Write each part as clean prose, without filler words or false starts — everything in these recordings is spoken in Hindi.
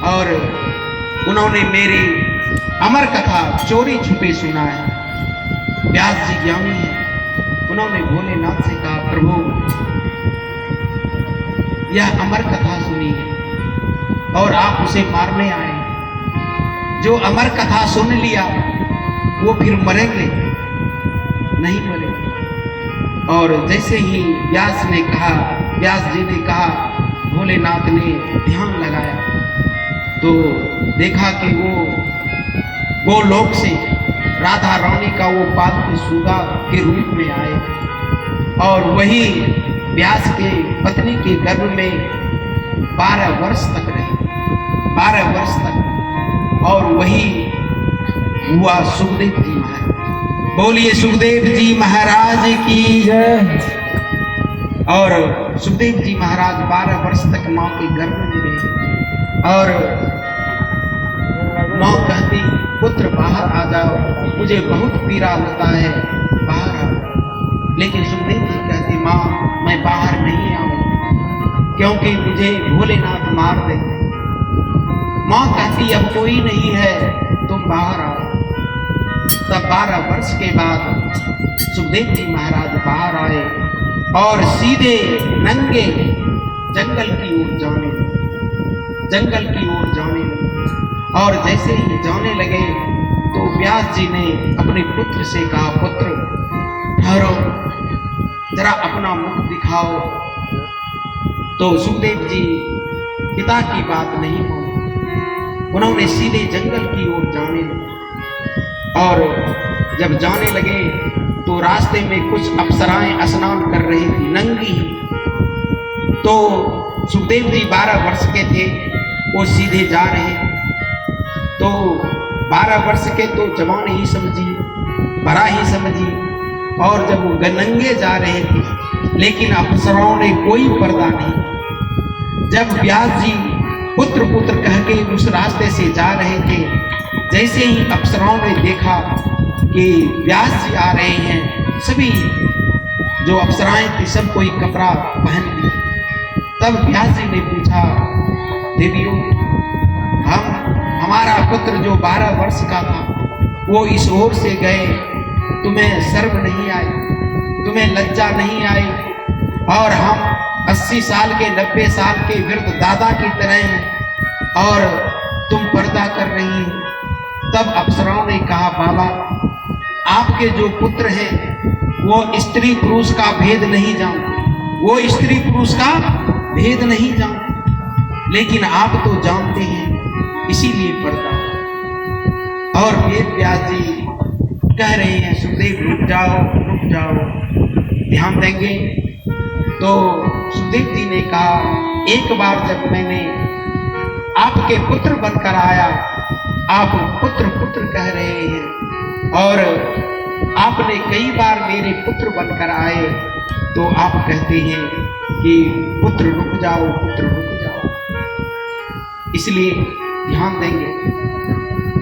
और उन्होंने मेरी अमर कथा चोरी छुपे सुना है। व्यास जी ज्ञानी है, उन्होंने भोलेनाथ से कहा, प्रभु यह अमर कथा सुनी है और आप उसे मारने आए। जो अमर कथा सुन लिया वो फिर मरेंगे नहीं मरे। और जैसे ही व्यास जी ने कहा, भोलेनाथ ने ध्यान लगाया तो देखा कि वो गोलोक से राधा रानी का वो पालतू सुगा के रूप में आए और वही व्यास के पत्नी के गर्भ में 12 वर्ष तक रहे, 12 वर्ष तक। और वही हुआ सुखदेव जी महाराज। बोलिए सुखदेव जी महाराज की जय। और सुखदेव जी महाराज 12 वर्ष तक माँ के गर्भ में रहे और माँ कहती, पुत्र बाहर आ जाओ, मुझे बहुत पीड़ा होता है, बाहर आओ। लेकिन सुखदेव जी कहते, माँ मैं बाहर नहीं आऊँ क्योंकि मुझे भोलेनाथ मार देंगे। माँ कहती, अब कोई नहीं है, तुम बाहर आओ। तब 12 वर्ष के बाद सुखदेव जी महाराज बाहर आए और सीधे नंगे जंगल की ओर जाने लगे। और जैसे ही जाने लगे तो व्यास जी ने अपने पुत्र से कहा, पुत्र ठहरो, जरा अपना मुख दिखाओ। तो सुखदेव जी पिता की बात नहीं मानी, उन्होंने सीधे जंगल की ओर जाने लगे। और जब जाने लगे तो रास्ते में कुछ अप्सराएं स्नान कर रही थी नंगी। तो सुखदेव जी 12 वर्ष के थे, वो सीधे जा रहे। तो 12 वर्ष के तो जवान ही समझिए, बड़ा ही समझिए। और जब वो नंगे जा रहे थे लेकिन अप्सराओं ने कोई पर्दा नहीं। जब व्यास जी पुत्र पुत्र कह के उस रास्ते से जा रहे थे, जैसे ही अप्सराओं ने देखा कि व्यास जी आ रहे हैं, सभी जो अप्सराएं थी सब कोई कपड़ा पहन ली। तब व्यास जी ने पूछा, देवियों हमारा पुत्र जो 12 वर्ष का था वो इस ओर से गए, तुम्हें शर्म नहीं आई, तुम्हें लज्जा नहीं आई, और हम 80 साल के 90 साल के वृद्ध दादा की तरह हैं और तुम पर्दा कर रही हो। तब अप्सराओं ने कहा, बाबा आपके जो पुत्र हैं वो स्त्री पुरुष का भेद नहीं जानते, लेकिन आप तो जानते हैं, इसीलिए पर्दा। और वेद व्यास जी कह रहे हैं, सुखदेव रुक जाओ, ध्यान देंगे। तो सुखदेव जी ने कहा, एक बार जब मैंने आपके पुत्र बनकर आया, आप पुत्र पुत्र कह रहे हैं, और आपने कई बार मेरे पुत्र बनकर आए तो आप कहते हैं कि पुत्र रुक जाओ। इसलिए ध्यान देंगे,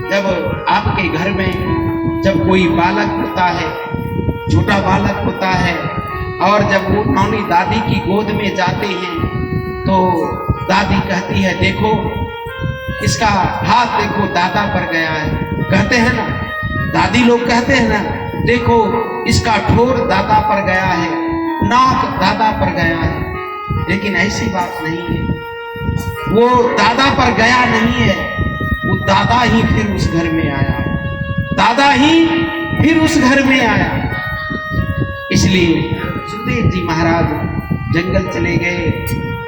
जब आपके घर में जब कोई बालक होता है, छोटा बालक होता है, और जब वो नानी दादी की गोद में जाते हैं तो दादी कहती है, देखो इसका हाथ देखो दादा पर गया है, कहते हैं ना, दादी लोग कहते हैं ना, देखो इसका ठोर दादा पर गया है, नाक दादा पर गया है। लेकिन ऐसी बात नहीं है, वो दादा पर गया नहीं है, वो दादा ही फिर उस घर में आया, इसलिए सुखदेव जी महाराज जंगल चले गए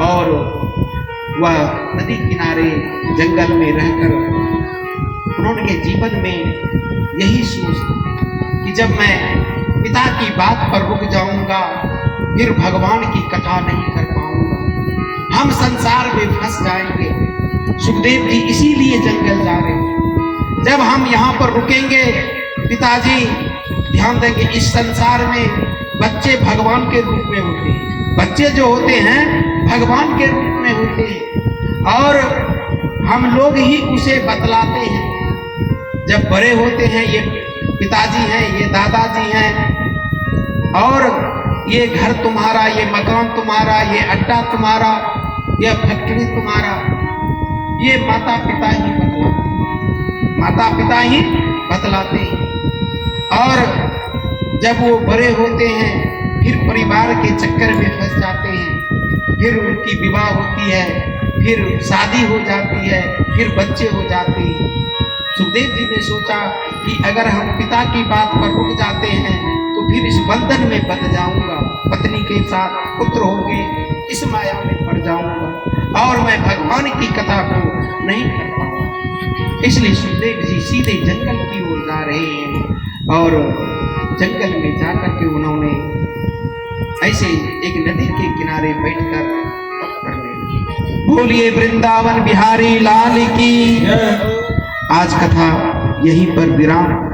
और वह नदी किनारे जंगल में रहकर उन्होंने जीवन में यही सोच कि जब मैं पिता की बात पर रुक जाऊंगा फिर भगवान की कथा नहीं कर पाऊंगा, हम संसार में फंस जाएंगे। सुखदेव जी इसीलिए जंगल जा रहे हैं। जब हम यहाँ पर रुकेंगे, पिताजी ध्यान देंगे, इस संसार में बच्चे भगवान के रूप में होते हैं, बच्चे जो होते हैं भगवान के रूप में होते हैं, और हम लोग ही उसे बतलाते हैं। जब बड़े होते हैं, ये पिताजी हैं, ये दादाजी हैं, और ये घर तुम्हारा, ये मकान तुम्हारा, ये अड्डा तुम्हारा, ये फैक्ट्री तुम्हारा, ये माता पिता ही बतलाते हैं। और जब वो बड़े होते हैं फिर परिवार के चक्कर में फंस जाते हैं, फिर उनकी विवाह होती है, फिर शादी हो जाती है, फिर बच्चे हो जाते हैं। सुखदेव जी ने सोचा कि अगर हम पिता की बात पर रुक जाते हैं तो फिर इस बंधन में बंध जाऊंगा, पत्नी के साथ पुत्र होंगे, इस माया में पड़ जाऊंगा और मैं भगवान की कथा को नहीं कर पाऊंगा। इसलिए सुखदेव जी सीधे जंगल की ओर जा रहे हैं और जंगल में जाकर के उन्होंने ऐसे एक नदी के किनारे बैठकर तप करने लगे। बोलिए वृंदावन बिहारी लाल की। आज कथा यहीं पर विराम।